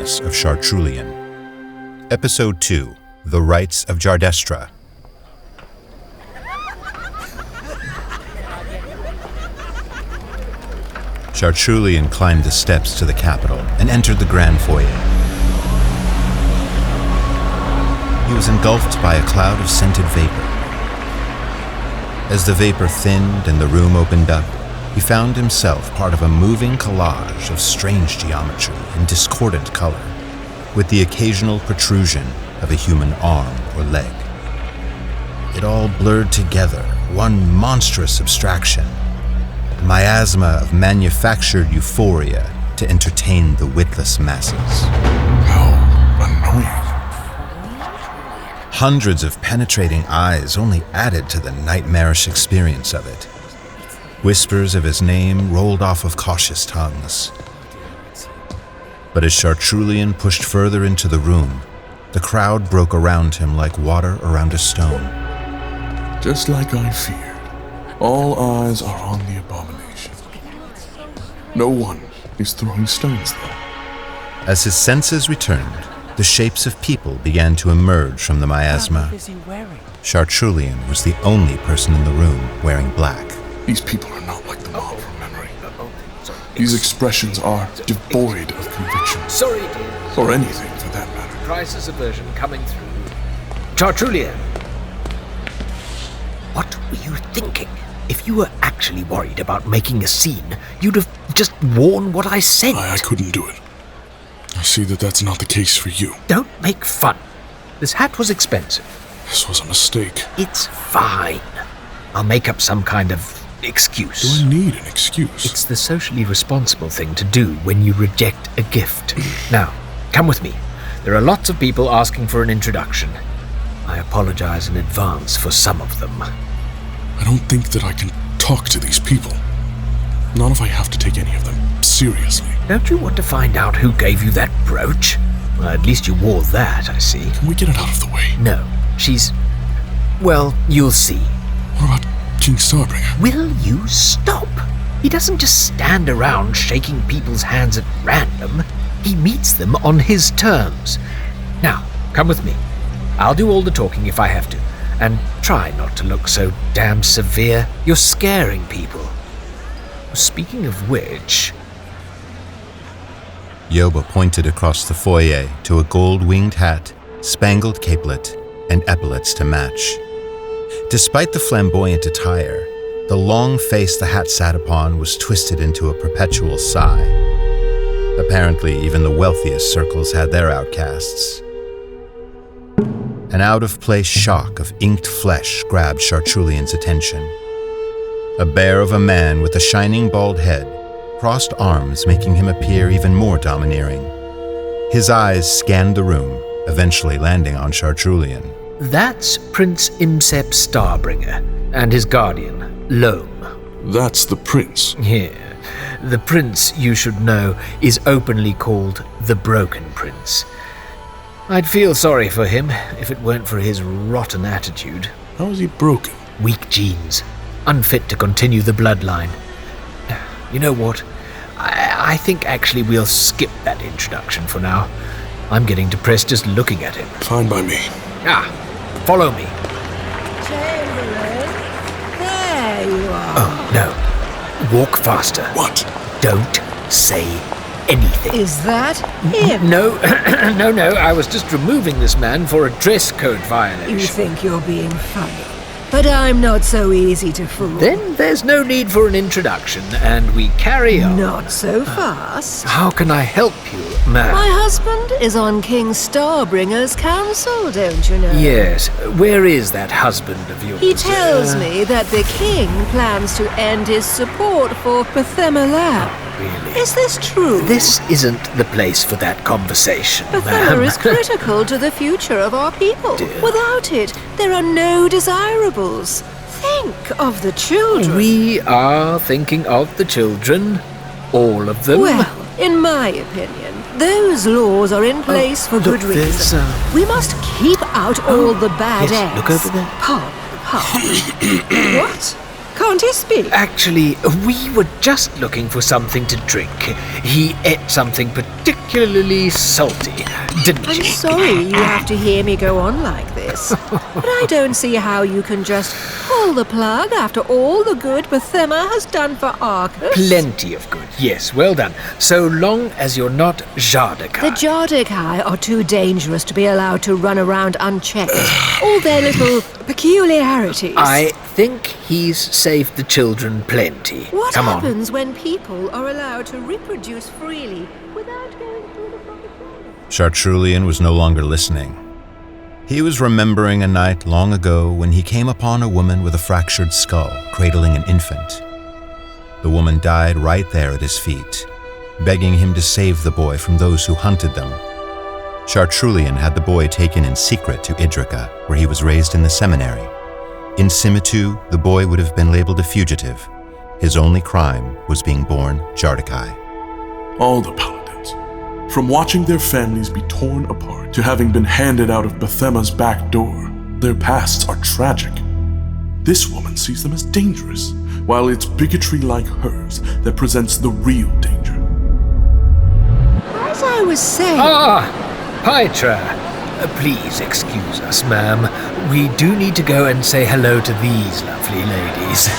Madness of Chartrulean. Episode 2, The Rites of Jhardoestra. Chartrulean climbed the steps to the capital and entered the grand foyer. He was engulfed by a cloud of scented vapor. As the vapor thinned and the room opened up, he found himself part of a moving collage of strange geometry and discordant color, with the occasional protrusion of a human arm or leg. It all blurred together, one monstrous abstraction, a miasma of manufactured euphoria to entertain the witless masses. How annoying. Hundreds of penetrating eyes only added to the nightmarish experience of it. Whispers of his name rolled off of cautious tongues. But as Chartrulean pushed further into the room, the crowd broke around him like water around a stone. Just like I feared, all eyes are on the abomination. No one is throwing stones, though. As his senses returned, the shapes of people began to emerge from the miasma. What is he wearing? Chartrulean was the only person in the room wearing black. These people are not like the mob from memory. These expressions are devoid of conviction. Sorry, dear. Or anything, for that matter. Crisis aversion coming through. Chartrulean! What were you thinking? If you were actually worried about making a scene, you'd have just worn what I said. I couldn't do it. I see that that's not the case for you. Don't make fun. This hat was expensive. This was a mistake. It's fine. I'll make up some kind of excuse. Do I need an excuse? It's the socially responsible thing to do when you reject a gift. Now, come with me. There are lots of people asking for an introduction. I apologize in advance for some of them. I don't think that I can talk to these people. Not if I have to take any of them seriously. Don't you want to find out who gave you that brooch? Well, at least you wore that, I see. Can we get it out of the way? No, well, you'll see. What about King Starbringer? Will you stop? He doesn't just stand around shaking people's hands at random. He meets them on his terms. Now, come with me. I'll do all the talking if I have to. And try not to look so damn severe. You're scaring people. Speaking of which... Yoba pointed across the foyer to a gold-winged hat, spangled capelet, and epaulets to match. Despite the flamboyant attire, the long face the hat sat upon was twisted into a perpetual sigh. Apparently, even the wealthiest circles had their outcasts. An out-of-place shock of inked flesh grabbed Chartrulean's attention. A bear of a man with a shining bald head, crossed arms making him appear even more domineering. His eyes scanned the room, eventually landing on Chartrulean. That's Prince Imsep Starbringer and his guardian, Loam. That's the prince. Here. The prince, you should know, is openly called the Broken Prince. I'd feel sorry for him if it weren't for his rotten attitude. How is he broken? Weak genes. Unfit to continue the bloodline. You know what? I think actually we'll skip that introduction for now. I'm getting depressed just looking at him. Fine by me. Follow me. Chamberlain, there you are. Oh, no. Walk faster. What? Don't say anything. Is that him? No, no, I was just removing this man for a dress code violation. You think you're being funny, but I'm not so easy to fool. Then there's no need for an introduction, and we carry on. Not so fast. How can I help you, ma'am? My husband is on King Starbringer's council, don't you know? Yes, where is that husband of yours? He tells me that the king plans to end his support for thematic. Really? Is this true? This isn't the place for that conversation, Thema ma'am. is critical to the future of our people. Dear. Without it, there are no desirables. Think of the children. We are thinking of the children. All of them. Well, in my opinion, those laws are in place for good look, there's, reason. We must keep out all the bad yes, eggs. look over there. Pardon. What? Can't he speak? Actually, we were just looking for something to drink. He ate something particularly salty, didn't I'm he? sorry you have to hear me go on like this, but I don't see how you can just pull the plug after all the good Bethema has done for Arcus. Plenty of good, yes, well done. So long as you're not Jhardoestra. The Jhardoestra are too dangerous to be allowed to run around unchecked. All their little peculiarities. I think he's saved the children plenty. What Come happens when people are allowed to reproduce freely without going through the proper training? Chartrulean was no longer listening. He was remembering a night long ago when he came upon a woman with a fractured skull cradling an infant. The woman died right there at his feet, begging him to save the boy from those who hunted them. Chartrulean had the boy taken in secret to Idrica, where he was raised in the seminary. In Simitu, the boy would have been labeled a fugitive. His only crime was being born Jhardoestra. All the paladins, from watching their families be torn apart to having been handed out of Bethema's back door, their pasts are tragic. This woman sees them as dangerous, while it's bigotry like hers that presents the real danger. As I was saying... Pytra! Please excuse us, ma'am. We do need to go and say hello to these lovely ladies.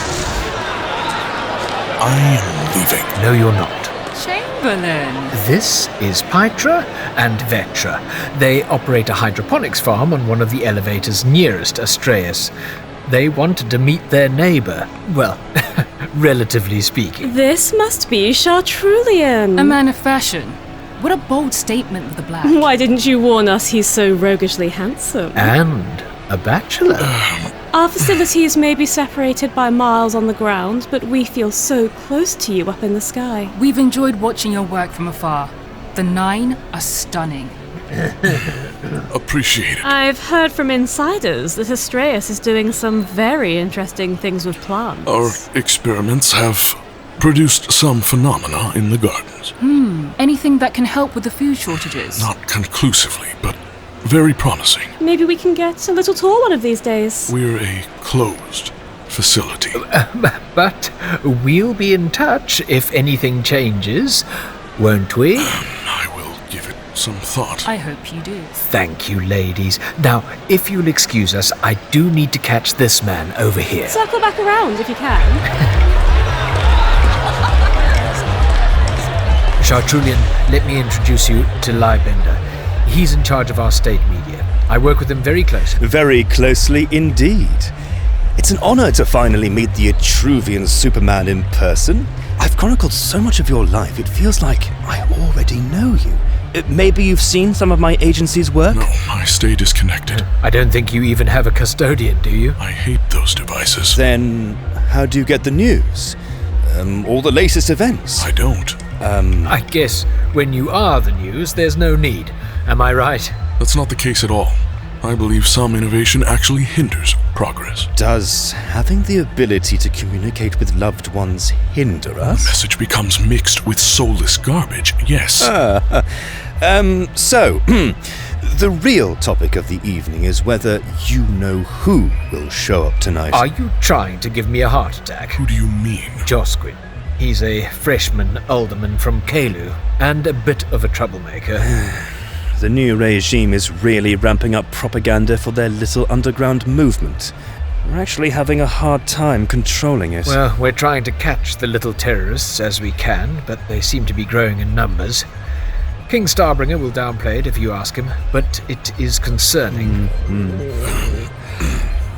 I am leaving. No, you're not. Chamberlain. This is Pytra and Vetra. They operate a hydroponics farm on one of the elevators nearest Astraeus. They wanted to meet their neighbor. Well, relatively speaking. This must be Chartrulean. A man of fashion. What a bold statement with the black. Why didn't you warn us he's so roguishly handsome? And a bachelor. Our facilities may be separated by miles on the ground, but we feel so close to you up in the sky. We've enjoyed watching your work from afar. The 9 are stunning. Appreciate it. I've heard from insiders that Astraeus is doing some very interesting things with plants. Our experiments have produced some phenomena in the gardens. Anything that can help with the food shortages? Not conclusively, but very promising. Maybe we can get a little tour one of these days. We're a closed facility. But we'll be in touch if anything changes, won't we? I will give it some thought. I hope you do. Thank you, ladies. Now, if you'll excuse us, I do need to catch this man over here. Circle back around if you can. Chartrulean, let me introduce you to Lybender. He's in charge of our state media. I work with him very closely. Very closely indeed. It's an honor to finally meet the Etruvian Superman in person. I've chronicled so much of your life, it feels like I already know you. Maybe you've seen some of my agency's work? No, my stay disconnected. I don't think you even have a custodian, do you? I hate those devices. Then how do you get the news? All the latest events? I don't. I guess when you are the news, there's no need. Am I right? That's not the case at all. I believe some innovation actually hinders progress. Does having the ability to communicate with loved ones hinder The us? message becomes mixed with soulless garbage, yes. So, the real topic of the evening is whether you know who will show up tonight. Are you trying to give me a heart attack? Who do you mean? Josquin. He's a freshman alderman from Kalu, and a bit of a troublemaker. The new regime is really ramping up propaganda for their little underground movement. We're actually having a hard time controlling it. Well, we're trying to catch the little terrorists as we can, but they seem to be growing in numbers. King Starbringer will downplay it if you ask him, but it is concerning.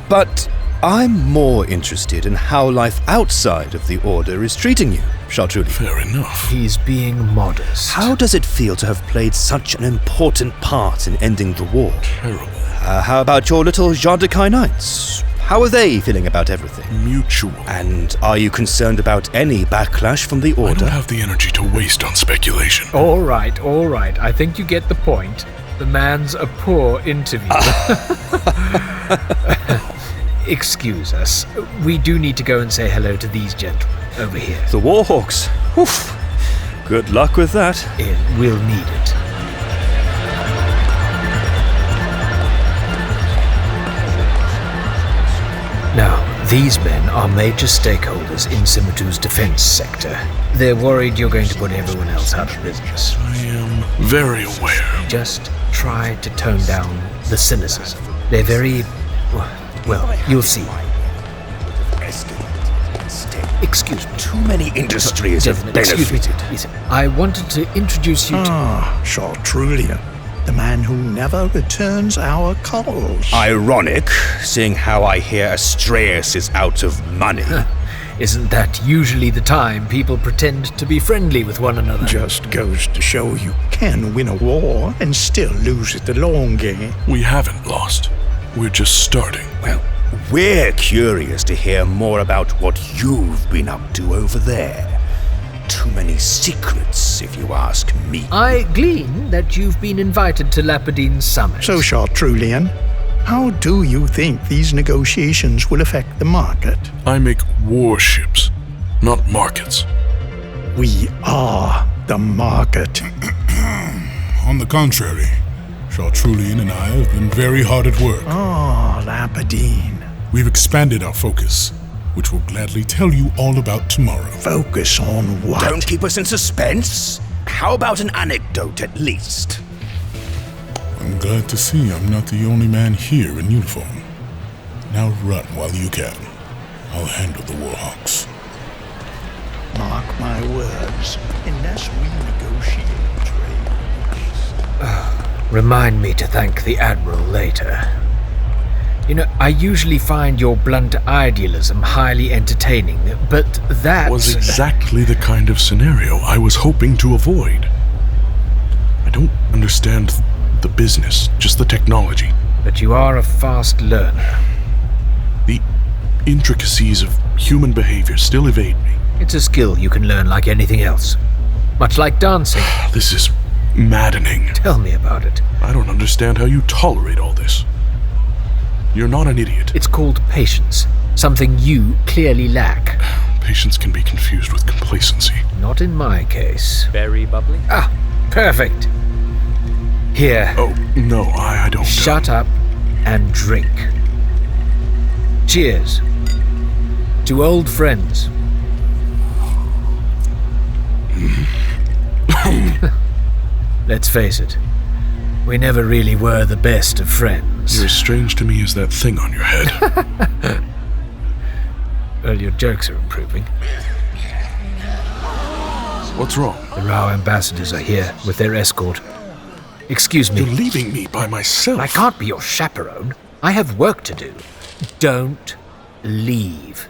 But I'm more interested in how life outside of the Order is treating you, Chartrulean. Fair enough. He's being modest. How does it feel to have played such an important part in ending the war? Terrible. How about your little Jhardoestra Knights? How are they feeling about everything? Mutual. And are you concerned about any backlash from the I Order? don't have the energy to waste on speculation. All right. I think you get the point. The man's a poor interviewer. Excuse us. We do need to go and say hello to these gentlemen over here. The Warhawks. Oof. Good luck with that. We'll need it. Now, These men are major stakeholders in Simitu's defense sector. They're worried you're going to put everyone else out of business. I am very aware. Just try to tone down the cynicism. They're very... well, you'll see. Excuse me. Too many industries have benefited. Excuse me. I wanted to introduce you to... Chartrulean, the man who never returns our calls. Ironic, seeing how I hear Astraeus is out of money. Isn't that usually the time people pretend to be friendly with one another? Just goes to show you can win a war and still lose at the long game. We haven't lost. We're just starting. Well, we're curious to hear more about what you've been up to over there. Too many secrets, if you ask me. I glean that you've been invited to Lapadine's summit. So, Chartrulean, how do you think these negotiations will affect the market? I make warships, not markets. We are the market. On the contrary, Chartrulean and I have been very hard at work. Lapadine. We've expanded our focus, which we'll gladly tell you all about tomorrow. Focus on what? Don't keep us in suspense. How about an anecdote at least? I'm glad to see I'm not the only man here in uniform. Now run while you can. I'll handle the Warhawks. Mark my words, unless we negotiate trade. Remind me to thank the Admiral later. You know, I usually find your blunt idealism highly entertaining, but that... was exactly the kind of scenario I was hoping to avoid. I don't understand the business, just the technology. But you are a fast learner. The intricacies of human behavior still evade me. It's a skill you can learn like anything else. Much like dancing. This is maddening. Tell me about it. I don't understand how you tolerate all this. You're not an idiot. It's called patience. Something you clearly lack. Patience can be confused with complacency. Not in my case. Very bubbly? Ah, perfect. Here. Oh, no, I don't. Shut up and drink. Cheers. To old friends. Let's face it. We never really were the best of friends. You're as strange to me as that thing on your head. Well, your jokes are improving. What's wrong? The Rau Ambassadors are here with their escort. Excuse me. You're leaving me by myself. I can't be your chaperone. I have work to do. Don't leave.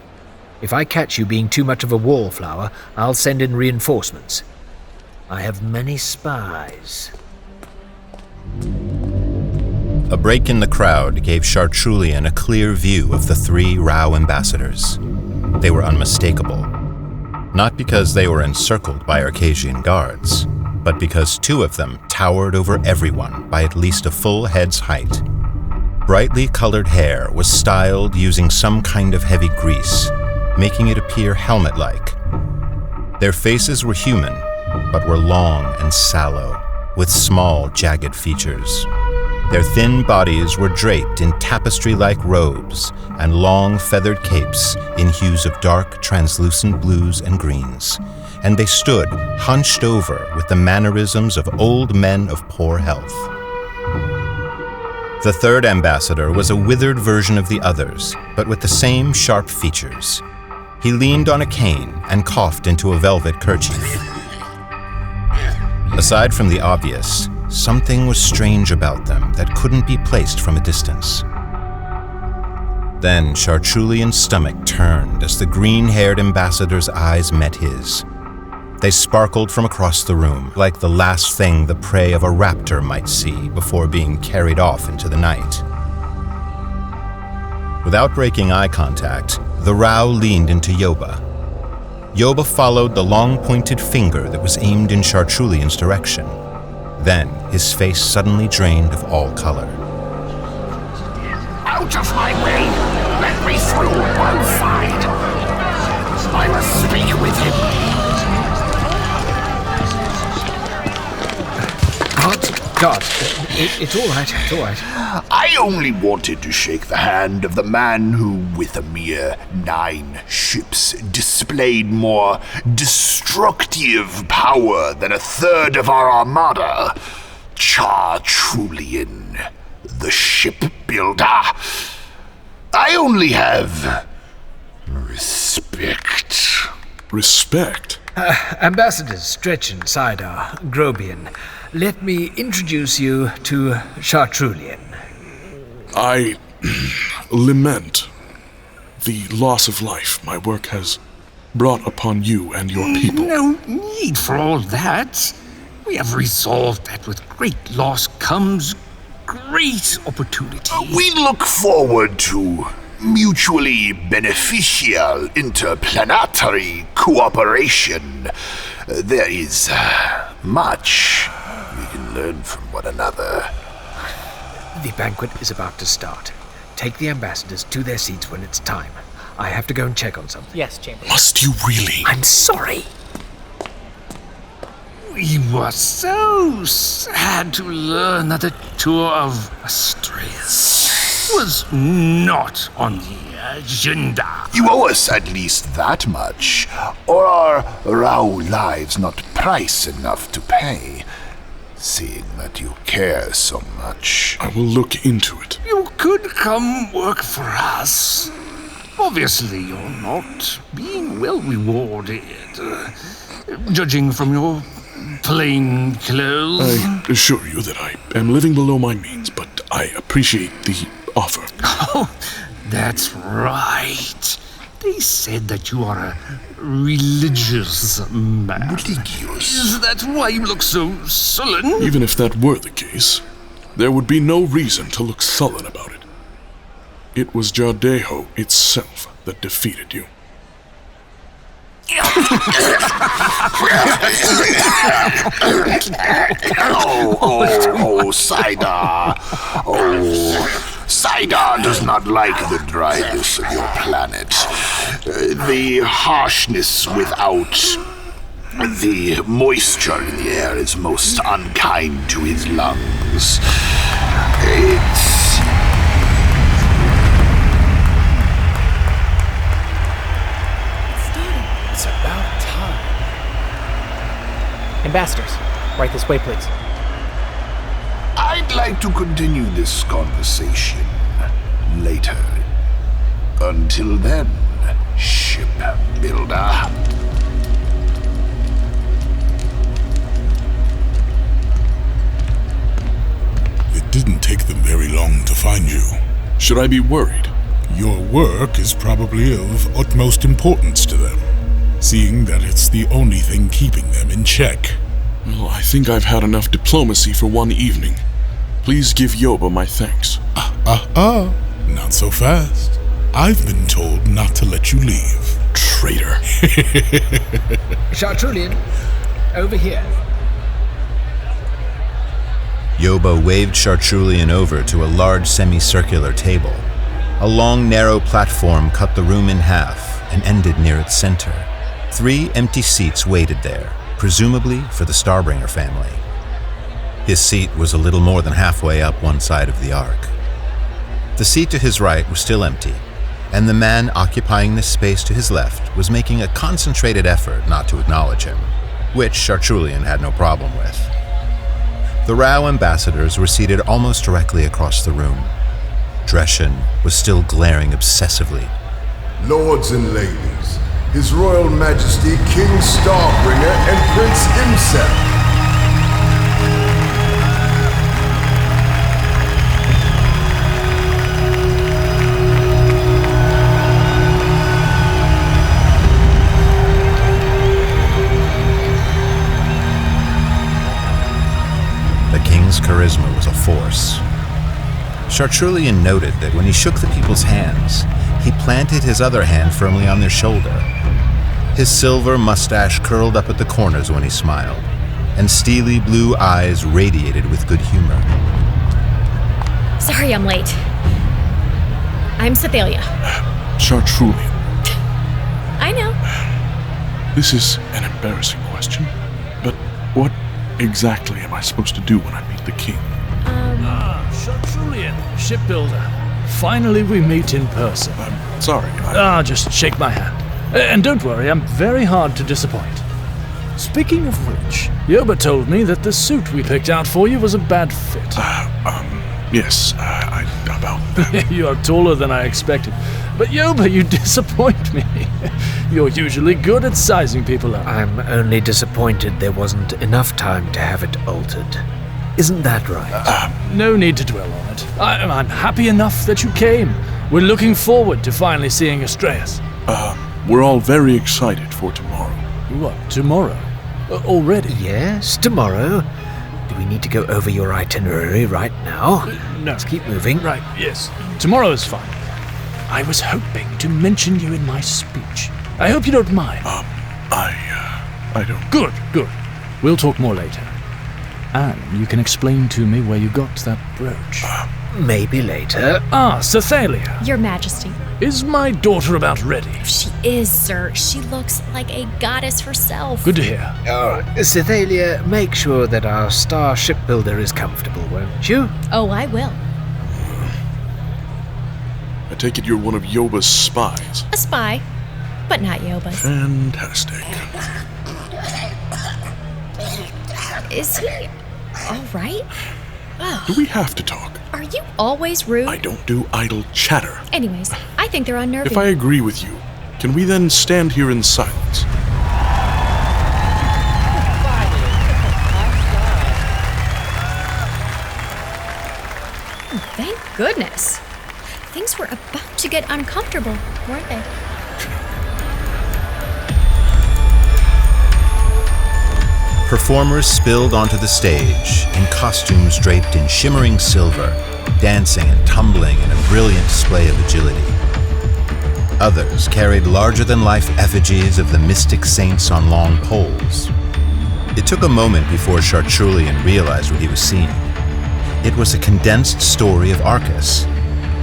If I catch you being too much of a wallflower, I'll send in reinforcements. I have many spies. A break in the crowd gave Chartrulean a clear view of the 3 Rau Ambassadors. They were unmistakable. Not because they were encircled by Arcasian guards, but because 2 of them towered over everyone by at least a full head's height. Brightly colored hair was styled using some kind of heavy grease, making it appear helmet-like. Their faces were human, but were long and sallow, with small, jagged features. Their thin bodies were draped in tapestry-like robes and long feathered capes in hues of dark, translucent blues and greens, and they stood hunched over with the mannerisms of old men of poor health. The 3rd ambassador was a withered version of the others, but with the same sharp features. He leaned on a cane and coughed into a velvet kerchief. Aside from the obvious, something was strange about them that couldn't be placed from a distance. Then Chartrulean's stomach turned as the green-haired ambassador's eyes met his. They sparkled from across the room, like the last thing the prey of a raptor might see before being carried off into the night. Without breaking eye contact, the Rau leaned into Yoba. Yoba followed the long pointed finger that was aimed in Chartrulean's direction. Then his face suddenly drained of all color. Out of my way! Let me through, bonafide! I must speak with him! God, it's all right, it's all right. I only wanted to shake the hand of the man who, with a mere 9 ships, displayed more destructive power than a third of our armada. Chartrulean, the shipbuilder. I only have respect. Respect? Ambassadors Stretch and Sidar, Grobian, let me introduce you to Chartrulean. I lament the loss of life my work has brought upon you and your people. No need for all that. We have resolved that with great loss comes great opportunity. We look forward to mutually beneficial interplanetary cooperation. There is much we can learn from one another. The banquet is about to start. Take the ambassadors to their seats when it's time. I have to go and check on something. Yes, Chamberlain. Must you really? I'm sorry. We were so sad to learn that the tour of Azurea was not on the agenda. You owe us at least that much, or are Rau lives not price enough to pay, seeing that you care so much. I will look into it. You could come work for us. Obviously, you're not being well rewarded, judging from your plain clothes. I assure you that I am living below my means, but I appreciate the offer. Oh, that's right. They said that you are a religious man. Religious? Is that why you look so sullen? Even if that were the case, there would be no reason to look sullen about it. It was Jhardoestra itself that defeated you. Sidar. Sidar does not like the dryness of your planet. The harshness without the moisture in the air is most unkind to his lungs. It's about time. Ambassadors, right this way, please. I'd like to continue this conversation later. Until then, shipbuilder. It didn't take them very long to find you. Should I be worried? Your work is probably of utmost importance to them, seeing that it's the only thing keeping them in check. Well, I think I've had enough diplomacy for one evening. Please give Yoba my thanks. Not so fast. I've been told not to let you leave. Traitor. Chartrulean, over here. Yoba waved Chartrulean over to a large semicircular table. A long, narrow platform cut the room in half and ended near its center. 3 empty seats waited there, presumably for the Starbringer family. His seat was a little more than halfway up one side of the ark. The seat to his right was still empty, and the man occupying this space to his left was making a concentrated effort not to acknowledge him, which Chartrulean had no problem with. The Rau Ambassadors were seated almost directly across the room. Dreschen was still glaring obsessively. Lords and ladies, His Royal Majesty King Starbringer and Prince Imsep. The king's charisma was a force. Chartrulean noted that when he shook the people's hands, he planted his other hand firmly on their shoulder. His silver mustache curled up at the corners when he smiled, and steely blue eyes radiated with good humor. Sorry I'm late. I'm Cythaelia. Chartrulean. I know. This is an embarrassing question, but what exactly am I supposed to do when I meet the king? Chartrulean, shipbuilder. Finally we meet in person. I'm sorry. Just shake my hand. And don't worry, I'm very hard to disappoint. Speaking of which, Yoba told me that the suit we picked out for you was a bad fit. Yes, about that. You are taller than I expected. But Yoba, you disappoint me. You're usually good at sizing people up. I'm only disappointed there wasn't enough time to have it altered. Isn't that right? No need to dwell on it. I'm happy enough that you came. We're looking forward to finally seeing Astraeus. We're all very excited for tomorrow. What, tomorrow? Already? Yes, tomorrow. Do we need to go over your itinerary right now? No. Let's keep moving. Right, yes. Tomorrow is fine. I was hoping to mention you in my speech. I hope you don't mind. I don't. Good. We'll talk more later. And you can explain to me where you got that brooch. Maybe later. Cythaelia. Your Majesty. Is my daughter about ready? She is, sir. She looks like a goddess herself. Good to hear. Cythaelia, make sure that our star shipbuilder is comfortable, won't you? Oh, I will. I take it you're one of Yoba's spies. A spy, but not Yoba's. Fantastic. Is he all right? Oh. Do we have to talk? Are you always rude? I don't do idle chatter. Anyways, I think they're unnerving. If I agree with you, can we then stand here in silence? Thank goodness. Things were about to get uncomfortable, weren't they? Performers spilled onto the stage in costumes draped in shimmering silver, dancing and tumbling in a brilliant display of agility. Others carried larger-than-life effigies of the mystic saints on long poles. It took a moment before Chartrulean realized what he was seeing. It was a condensed story of Arcus,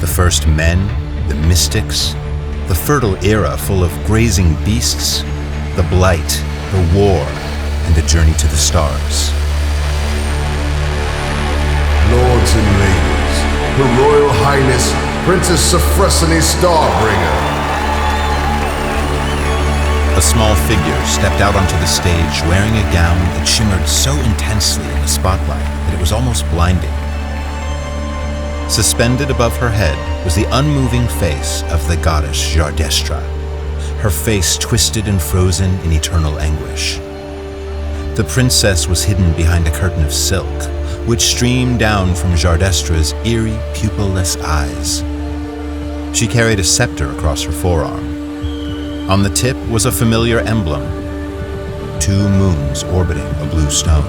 the first men, the mystics, the fertile era full of grazing beasts, the blight, the war, and the journey to the stars. Lords and ladies, Her Royal Highness, Princess Sophrosyne Starbringer. A small figure stepped out onto the stage wearing a gown that shimmered so intensely in the spotlight that it was almost blinding. Suspended above her head was the unmoving face of the goddess Jhardoestra, her face twisted and frozen in eternal anguish. The princess was hidden behind a curtain of silk, which streamed down from Jhardoestra's eerie, pupilless eyes. She carried a scepter across her forearm. On the tip was a familiar emblem, 2 moons orbiting a blue stone.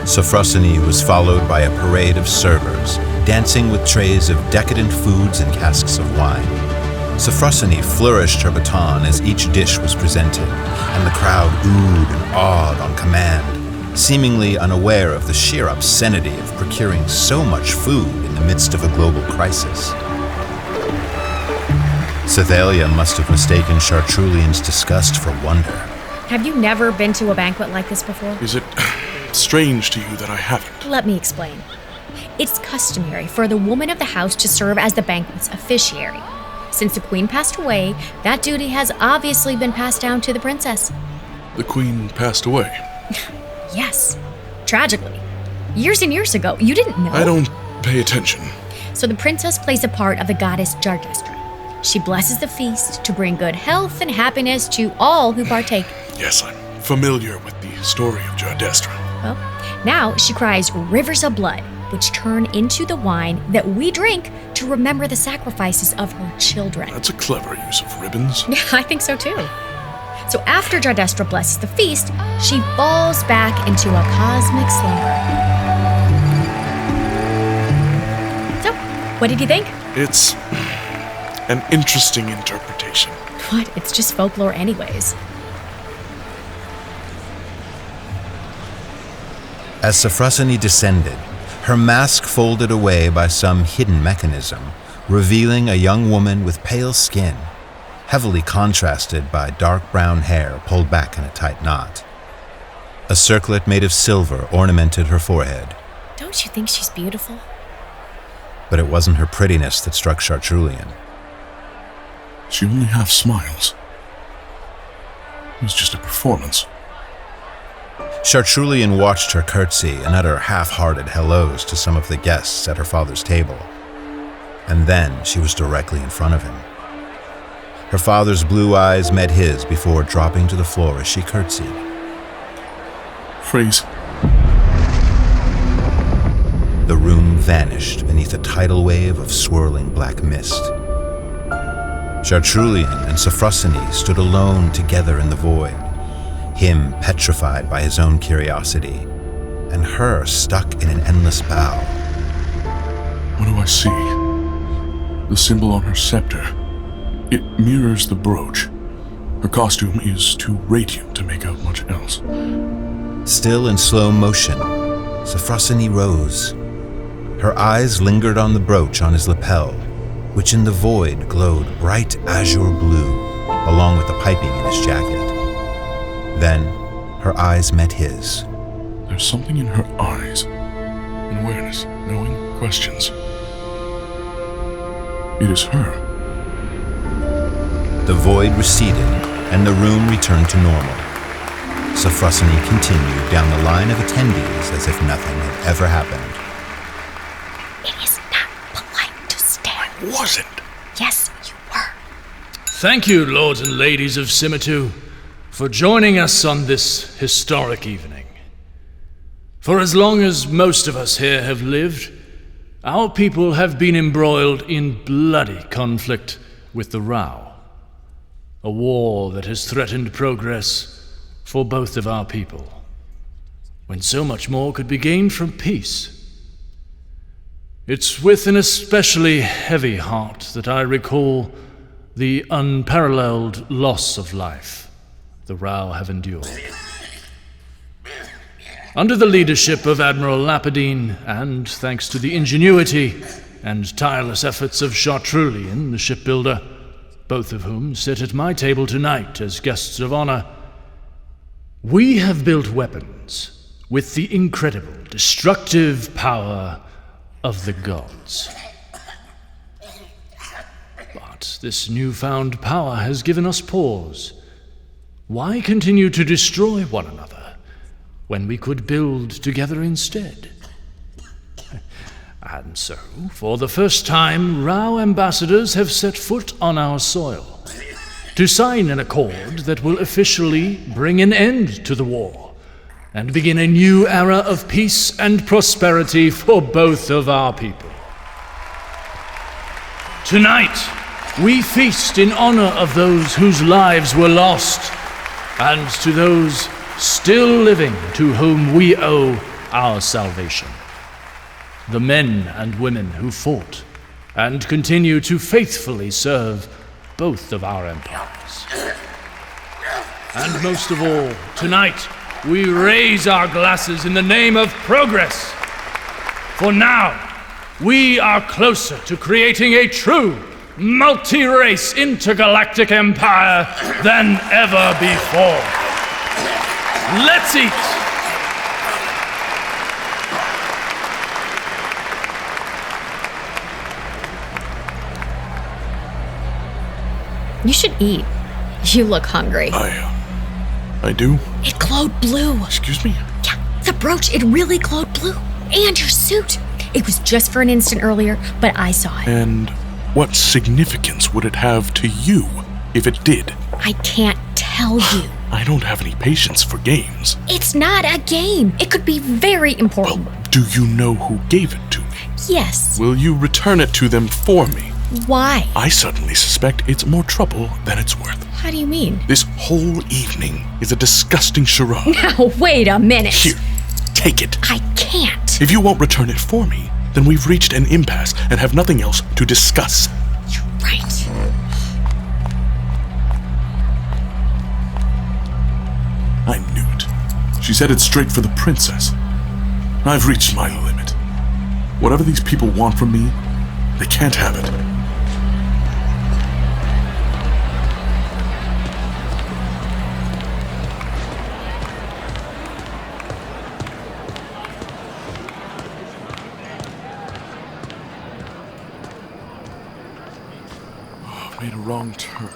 Sophrosyne was followed by a parade of servers, dancing with trays of decadent foods and casks of wine. Sophrosyne flourished her baton as each dish was presented, and the crowd oohed and awed on command, seemingly unaware of the sheer obscenity of procuring so much food in the midst of a global crisis. Cythaelia must have mistaken Chartrulean's disgust for wonder. Have you never been to a banquet like this before? Is it strange to you that I haven't? Let me explain. It's customary for the woman of the house to serve as the banquet's officiary. Since the queen passed away, that duty has obviously been passed down to the princess. The queen passed away? Yes. Tragically. Years and years ago. You didn't know? I don't pay attention. So the princess plays a part of the goddess Jhardoestra. She blesses the feast to bring good health and happiness to all who partake. Yes, I'm familiar with the story of Jhardoestra. Well, now she cries rivers of blood, which turn into the wine that we drink to remember the sacrifices of her children. That's a clever use of ribbons. Yeah, I think so too. So after Jhardoestra blesses the feast, she falls back into a cosmic slumber. So, what did you think? It's an interesting interpretation. What? It's just folklore anyways. As Sophrosyne descended, her mask folded away by some hidden mechanism, revealing a young woman with pale skin, heavily contrasted by dark brown hair pulled back in a tight knot. A circlet made of silver ornamented her forehead, Don't you think she's beautiful? But it wasn't her prettiness that struck Chartrulean. She only half smiles. It was just a performance. Chartrulean watched her curtsy and utter half-hearted hellos to some of the guests at her father's table. And then she was directly in front of him. Her father's blue eyes met his before dropping to the floor as she curtsied. Freeze. The room vanished beneath a tidal wave of swirling black mist. Chartrulean and Sophrosyne stood alone together in the void, him petrified by his own curiosity, and her stuck in an endless bow. What do I see? The symbol on her scepter. It mirrors the brooch. Her costume is too radiant to make out much else. Still in slow motion, Sophrosyne rose. Her eyes lingered on the brooch on his lapel, which in the void glowed bright azure blue, along with the piping in his jacket. Then, her eyes met his. There's something in her eyes. An awareness, knowing, questions. It is her. The void receded, and the room returned to normal. Sophrosyne continued down the line of attendees as if nothing had ever happened. It is not polite to stare. I wasn't. Yes, you were. Thank you, lords and ladies of Simitu, for joining us on this historic evening. For as long as most of us here have lived, our people have been embroiled in bloody conflict with the Rau, a war that has threatened progress for both of our people, when so much more could be gained from peace. It's with an especially heavy heart that I recall the unparalleled loss of life the Rau have endured. Under the leadership of Admiral Lapidine, and thanks to the ingenuity and tireless efforts of Chartrulean, the shipbuilder, both of whom sit at my table tonight as guests of honor, we have built weapons with the incredible destructive power of the gods. But this newfound power has given us pause. Why continue to destroy one another when we could build together instead? And so, for the first time, Rau Ambassadors have set foot on our soil to sign an accord that will officially bring an end to the war and begin a new era of peace and prosperity for both of our people. Tonight, we feast in honor of those whose lives were lost and to those still living to whom we owe our salvation. The men and women who fought and continue to faithfully serve both of our empires. And most of all, tonight, we raise our glasses in the name of progress. For now, we are closer to creating a true multi-race intergalactic empire than ever before. Let's eat! You should eat. You look hungry. I do? It glowed blue. Excuse me? Yeah, the brooch, it really glowed blue. And your suit. It was just for an instant earlier, but I saw it. And what significance would it have to you if it did? I can't tell you. I don't have any patience for games. It's not a game. It could be very important. Well, do you know who gave it to me? Yes. Will you return it to them for me? Why? I suddenly suspect it's more trouble than it's worth. How do you mean? This whole evening is a disgusting charade. Now, wait a minute. Here, take it. I can't. If you won't return it for me, then we've reached an impasse and have nothing else to discuss. You're right. I knew it. She said it straight for the princess. I've reached my limit. Whatever these people want from me, they can't have it. I made a wrong turn.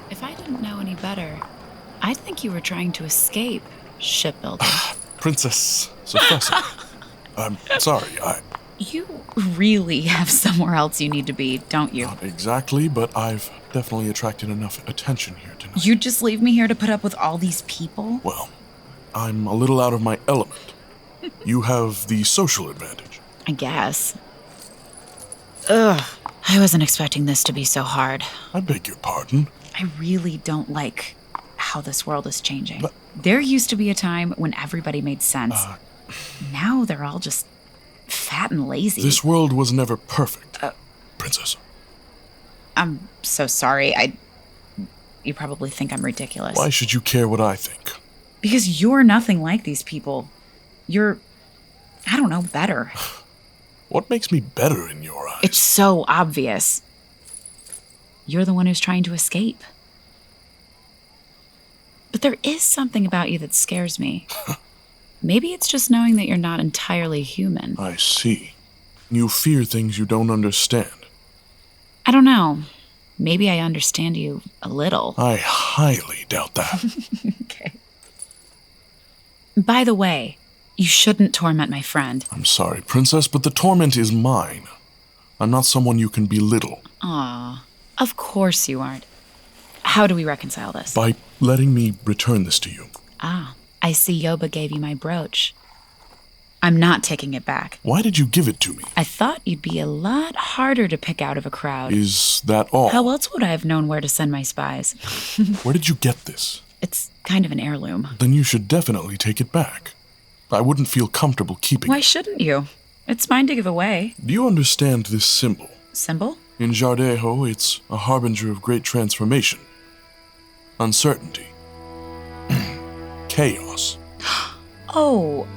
If I didn't know any better, I'd think you were trying to escape, shipbuilder. Princess Sophrosyne. I'm sorry, You really have somewhere else you need to be, don't you? Not exactly, but I've definitely attracted enough attention here tonight. You'd just leave me here to put up with all these people? Well, I'm a little out of my element. You have the social advantage. I guess. Ugh, I wasn't expecting this to be so hard. I beg your pardon? I really don't like how this world is changing. But there used to be a time when everybody made sense. Now they're all just fat and lazy. This world was never perfect, Princess. I'm so sorry. You probably think I'm ridiculous. Why should you care what I think? Because you're nothing like these people. You're, I don't know, better. What makes me better in your eyes? It's so obvious. You're the one who's trying to escape. But there is something about you that scares me. Maybe it's just knowing that you're not entirely human. I see. You fear things you don't understand. I don't know. Maybe I understand you a little. I highly doubt that. Okay. By the way, you shouldn't torment my friend. I'm sorry, Princess, but the torment is mine. I'm not someone you can belittle. Aw, of course you aren't. How do we reconcile this? By letting me return this to you. Ah, I see Yoba gave you my brooch. I'm not taking it back. Why did you give it to me? I thought you'd be a lot harder to pick out of a crowd. Is that all? How else would I have known where to send my spies? Where did you get this? It's kind of an heirloom. Then you should definitely take it back. I wouldn't feel comfortable keeping it. Why shouldn't you? It's mine to give away. Do you understand this symbol? Symbol? In Jhardoestra, it's a harbinger of great transformation. Uncertainty. Chaos. Oh.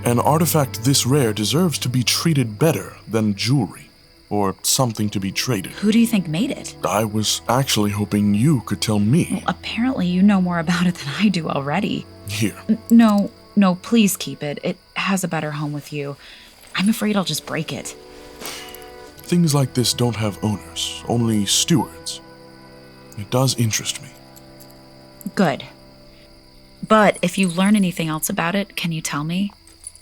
An artifact this rare deserves to be treated better than jewelry, or something to be traded. Who do you think made it? I was actually hoping you could tell me. Well, apparently you know more about it than I do already. Here. No, please keep it. It has a better home with you. I'm afraid I'll just break it. Things like this don't have owners, only stewards. It does interest me. Good. But if you learn anything else about it, can you tell me?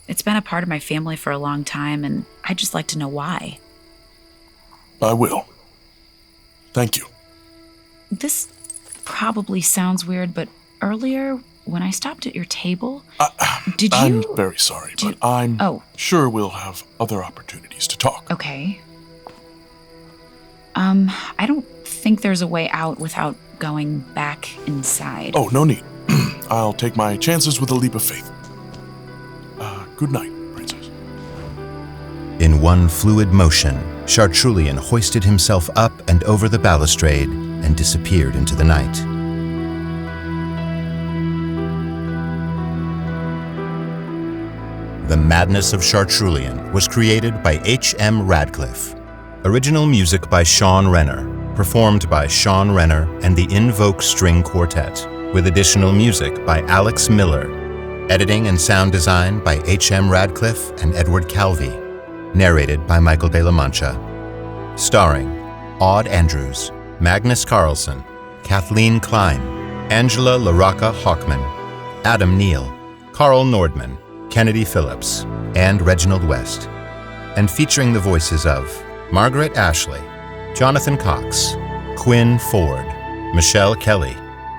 It's been a part of my family for a long time, and I'd just like to know why. I will. Thank you. This probably sounds weird, but earlier, when I stopped at your table, did you... I'm very sorry, but I'm sure we'll have other opportunities to talk. Okay. I don't think there's a way out without going back inside. Oh, no need. I'll take my chances with a leap of faith. Good night, Princess. In one fluid motion, Chartrulean hoisted himself up and over the balustrade and disappeared into the night. The Madness of Chartrulean was created by H.M. Radcliffe. Original music by Sean Renner, performed by Sean Renner and the Invoke String Quartet, with additional music by Alex Miller. Editing and sound design by H.M. Radcliffe and Edward Calvi. Narrated by Michael de la Mancha. Starring Aude Andrews, Magnus Carlson, Kathleen Klein, Angela LaRocca Hawkman, Adam Neal, Carl Nordman, Kennedy Phillips, and Reginald West. And featuring the voices of Margaret Ashley, Jonathan Cox, Quinn Ford, Michelle Kelly,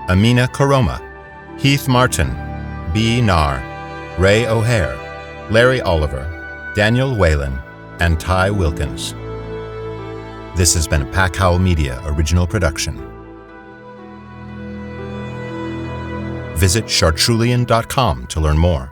Amina Koroma, Heath Martin, B. Narr, Ray O'Hare, Larry Oliver, Daniel Whalen, and Ty Wilkins. This has been a Pack Howl Media original production. Visit chartrulean.com to learn more.